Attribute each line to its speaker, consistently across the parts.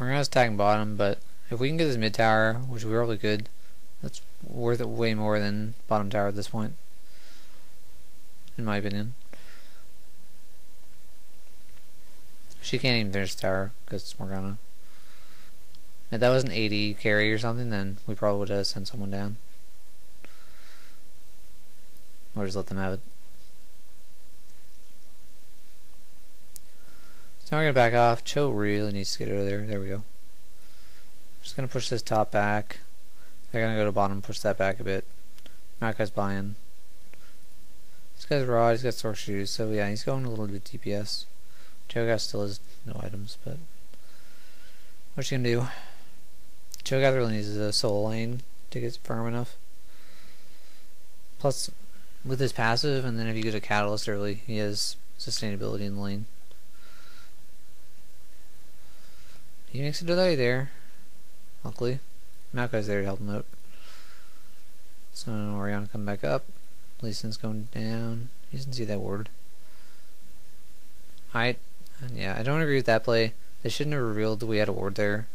Speaker 1: We're gonna stack bottom, but if we can get this mid tower, which we probably could, that's worth it way more than bottom tower at this point, in my opinion. She can't even finish the tower because it's Morgana. If that was an 80 carry or something, then we probably would have sent someone down. Or just let them have it. So now we're gonna back off. Cho really needs to get out of there. There we go. Just gonna push this top back. They're gonna go to bottom, push that back a bit. Malachi's buying. This guy's raw, he's got sword shoes, so yeah, he's going a little bit DPS. Cho'Gath still has no items, but what's you gonna do? Cho'Gath really needs a soul lane to get firm enough. Plus, with his passive, and then if you get a catalyst early, he has sustainability in the lane. He makes a delay there. Luckily, Malachi's there to help him out. So Oriana come back up. Lee Sin's going down. He doesn't see that ward. Yeah, I don't agree with that play. They shouldn't have revealed that we had a ward there.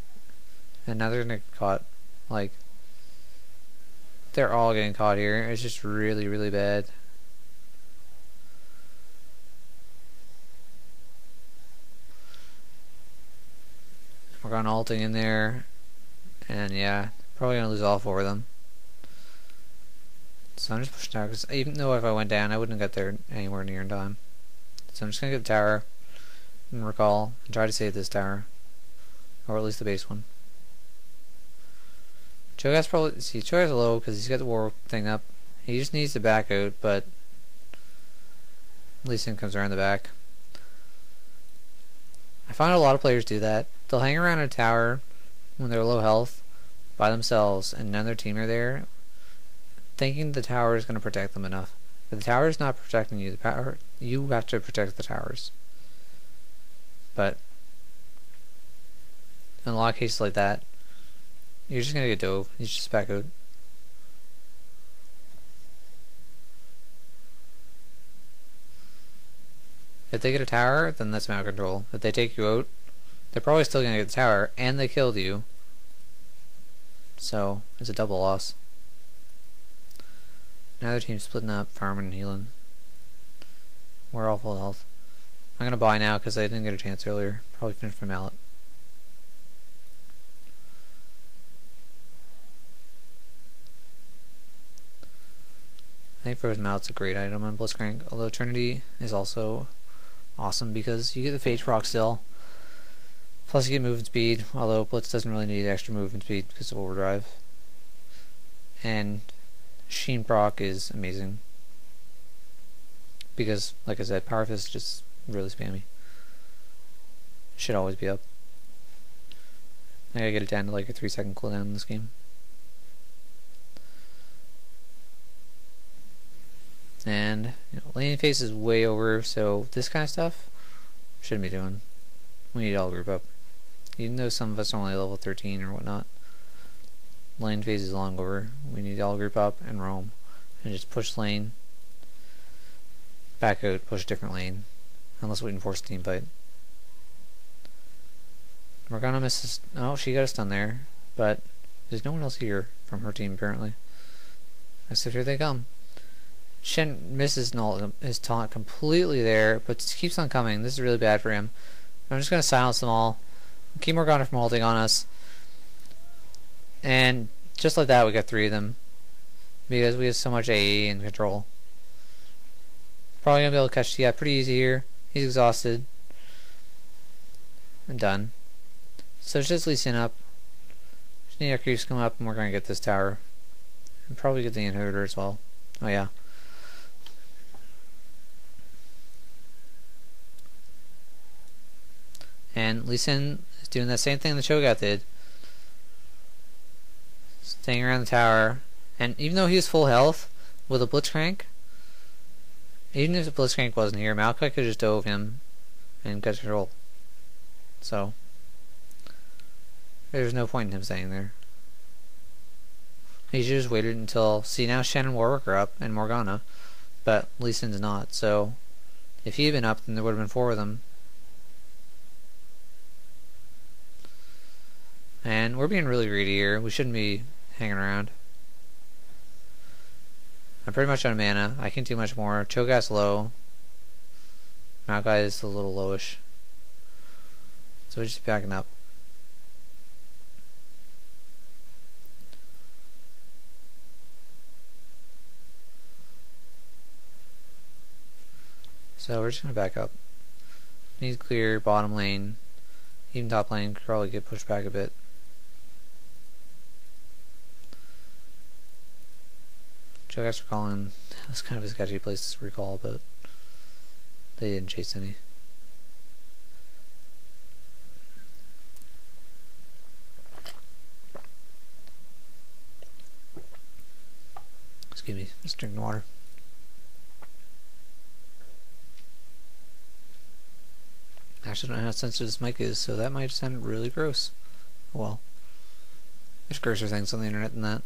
Speaker 1: And now they're gonna get caught. Like, they're all getting caught here. It's just really, really bad. We're going ulting in there. And yeah, probably gonna lose all four of them. So I'm just pushing tower, because even though if I went down, I wouldn't have got there anywhere near in time. So I'm just gonna get the tower and recall and try to save this tower, or at least the base one. Cho'Gath's probably Cho'Gath's low because he's got the war thing up. He just needs to back out, but Lee Sin comes around the back. I find a lot of players do that. They'll hang around a tower when they're low health by themselves, and none of their team are there, thinking the tower is going to protect them enough. But the tower is not protecting you. You have to protect the towers. But in a lot of cases like that, you're just gonna get dove. You just back out. If they get a tower, then that's map control. If they take you out, they're probably still gonna get the tower, and they killed you. So it's a double loss. Now their team's splitting up, farming and healing. We're all full health. I'm gonna buy now because I didn't get a chance earlier. Probably finished my mallet. I think Frozen Mallet's a great item on Blitzcrank, although Trinity is also awesome because you get the Fate proc still. Plus you get movement speed, although Blitz doesn't really need extra movement speed because of overdrive. And Sheen proc is amazing. Because, like I said, Power Fist is just really spammy. Should always be up. I gotta get it down to like a 3-second cooldown in this game. And lane phase is way over, so this kind of stuff shouldn't be doing. We need all group up. Even though some of us are only level 13 or whatnot, lane phase is long over. We need all group up and roam. And just push lane, back out, push different lane. Unless we can force a team fight. We're gonna miss this. Oh, she got a stun there. But there's no one else here from her team apparently. So here they come. Shen misses his taunt completely there, but keeps on coming. This is really bad for him. I'm just going to silence them all. Keep Morgana from holding on us. And just like that, we got 3 of them. Because we have so much AE and control. Probably going to be able to catch Tia pretty easy here. He's exhausted. And done. So it's just Lee Sin up. Just need our creeps to come up and we're going to get this tower. And probably get the inhibitor as well. Oh yeah. And Lee Sin is doing that same thing that Cho'Gath did. Staying around the tower. And even though he was full health with a Blitzcrank, even if the Blitzcrank wasn't here, Malachi could just dove him and get control. So there's no point in him staying there. He should just waited until... See, now Shen and Warwick are up, and Morgana, but Lee Sin's not, so if he had been up, then there would have been 4 of them. And we're being really greedy here. We shouldn't be hanging around. I'm pretty much out of mana. I can't do much more. Cho'Gath's low. Maokai is a little lowish. So we're just backing up. So we're just gonna back up. Need to clear bottom lane. Even top lane could probably get pushed back a bit. Cho'Gath's recalling. That's kind of a sketchy place to recall, but they didn't chase any. Excuse me, just drinking water. I actually don't know how sensitive this mic is, so that might sound really gross. Well, there's grosser things on the internet than that.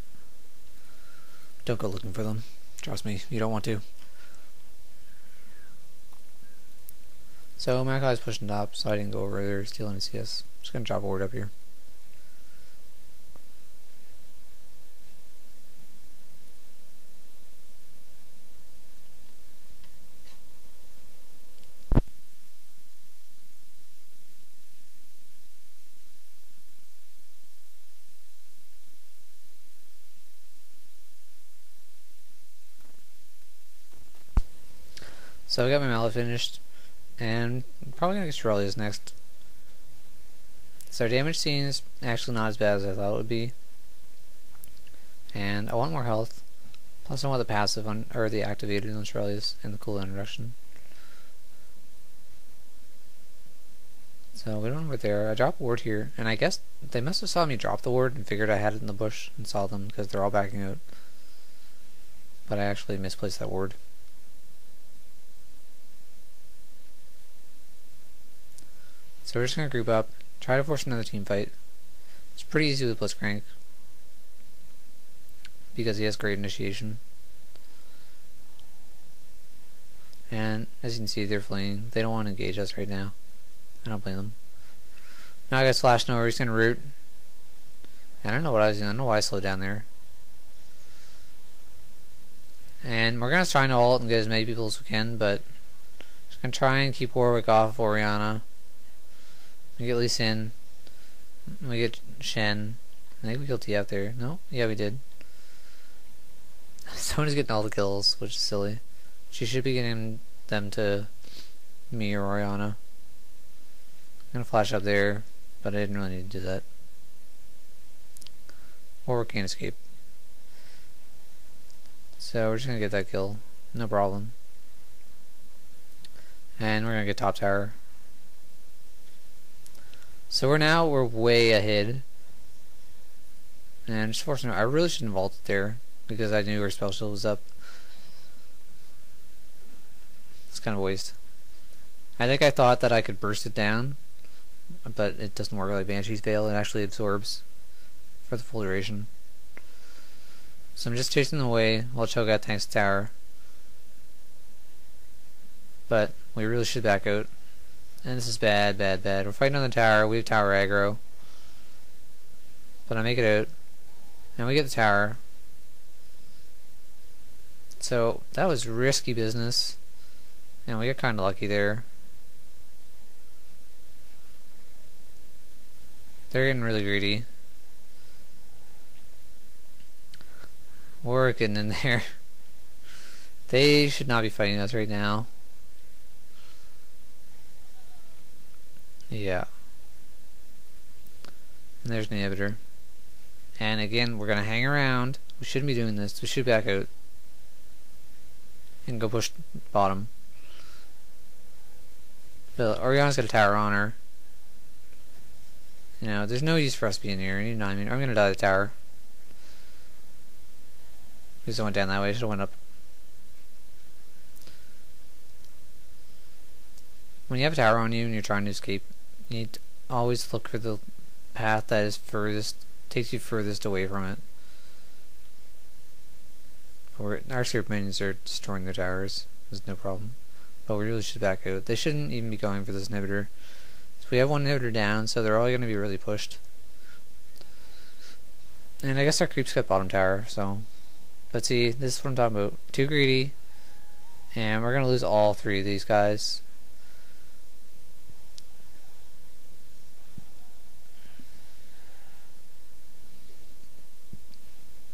Speaker 1: Don't go looking for them. Trust me, you don't want to. So Maokai's pushing top, so I didn't go over there stealing a CS. I'm just gonna drop a ward up here. So I got my mallet finished, and I'm probably gonna get Shirley's next. So our damage seems actually not as bad as I thought it would be, and I want more health. Plus, I want the passive on, or the activated on Shirley's and the cooldown reduction. So we don't know what's there. I dropped a ward here, and I guess they must have saw me drop the ward and figured I had it in the bush and saw them because they're all backing out. But I actually misplaced that ward. So we're just going to group up, try to force another team fight. It's pretty easy with Blitzcrank because he has great initiation. And as you can see, they're fleeing. They don't want to engage us right now. I don't blame them. Now I got Slash nowhere, he's going to root. And I don't know what I was doing. I don't know why I slowed down there. And we're going to try and ult and get as many people as we can, but just going to try and keep Warwick off of Orianna. We get Lee Sin. We get Shen. I think we killed T out there. No? Yeah, we did. Someone is getting all the kills, which is silly. She should be getting them to me or Orianna. I'm gonna flash up there, but I didn't really need to do that. Or we can't escape. So we're just gonna get that kill. No problem. And we're gonna get top tower. So we're way ahead. And just fortunate, I really shouldn't have vaulted there because I knew her spell shield was up. It's kind of a waste. I think I thought that I could burst it down, but it doesn't work like Banshee's Veil. It actually absorbs for the full duration. So I'm just chasing them away while Cho'Gath tanks the tower. But we really should back out. And this is bad, bad, bad. We're fighting on the tower. We have tower aggro. But I make it out. And we get the tower. So that was risky business. And we got kind of lucky there. They're getting really greedy. We're getting in there. They should not be fighting us right now. Yeah. And there's an inhibitor. And again, we're going to hang around. We shouldn't be doing this. We should back out. And go push bottom. But Orianna's got a tower on her. You know, there's no use for us being here. You know what I mean? I'm going to die the tower. Because I went down that way. I should have went up. When you have a tower on you and you're trying to escape, you need to always look for the path that is furthest, takes you furthest away from it. Our Serp minions are destroying their towers. There's no problem. But we really should back out. They shouldn't even be going for this inhibitor. So we have one inhibitor down, so they're all going to be really pushed. And I guess our creeps got bottom tower, so... But see, this is what I'm talking about. Too greedy. And we're going to lose all 3 of these guys.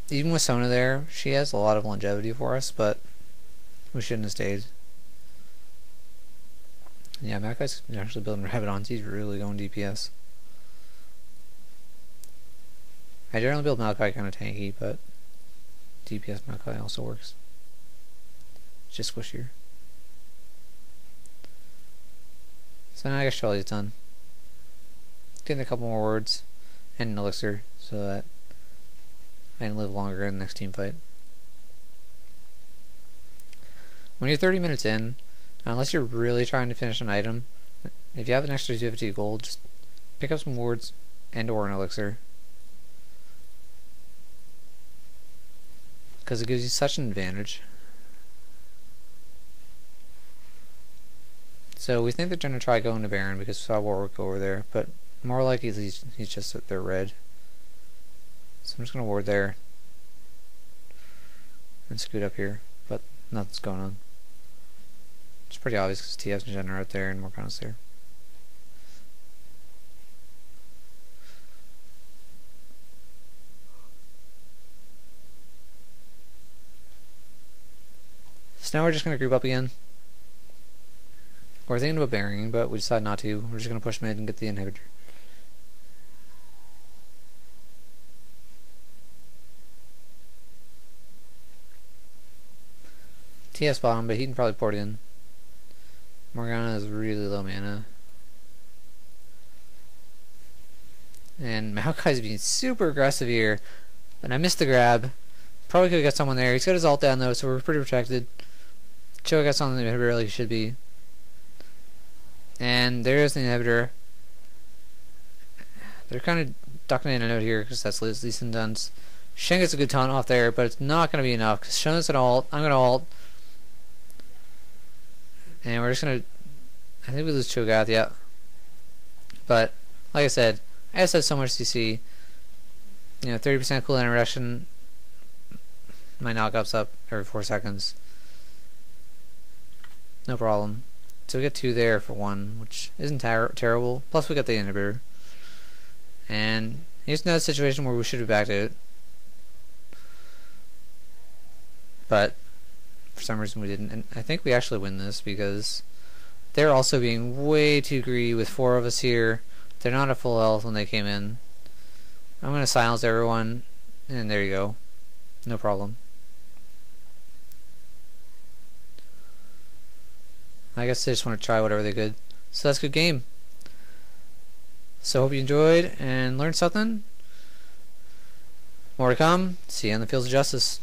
Speaker 1: Even with Sona there, she has a lot of longevity for us, but we shouldn't have stayed. Yeah, Mackay's actually building Rabadons. He's really going DPS. I generally build Maokai kind of tanky, but DPS Maokai also works. It's just squishier. So now I guess Charlie's done. Getting a couple more words and an elixir so that I can live longer in the next team fight. When you're 30 minutes in, unless you're really trying to finish an item, if you have an extra 250 gold, just pick up some wards and or an elixir. Because it gives you such an advantage. So we think they're going to try going to Baron because we saw Warwick over there, but more likely he's just at their red. So I'm just going to ward there and scoot up here, but nothing's going on. It's pretty obvious because TF's and Jen are out there and Morgana's there. So now we're just going to group up again. We're thinking about burying, but we decided not to. We're just going to push mid and get the inhibitor. TS bottom, but he can probably port in. Morgana is really low mana. And Maokai's being super aggressive here. And I missed the grab. Probably could have got someone there. He's got his ult down though, so we're pretty protected. Cho got something the inhibitor like he should be. And there's the inhibitor. They're kind of ducking in and out here because that's least and dunce. Shen gets a good taunt off there, but it's not going to be enough because Shen's an ult. I'm going to ult. And we're just going to... I think we lose Cho'Gath, yeah. But, like I said, I just have so much CC. You know, 30% cooldown reduction. My knockup's up every 4 seconds. No problem. So we get 2 there for 1, which isn't terrible. Plus we got the inhibitor. And here's another situation where we should have backed out. But for some reason we didn't. And I think we actually win this because they're also being way too greedy with 4 of us here. They're not at full health when they came in. I'm going to silence everyone. And there you go. No problem. I guess they just want to try whatever they could. So that's a good game. So hope you enjoyed and learned something. More to come. See you on the Fields of Justice.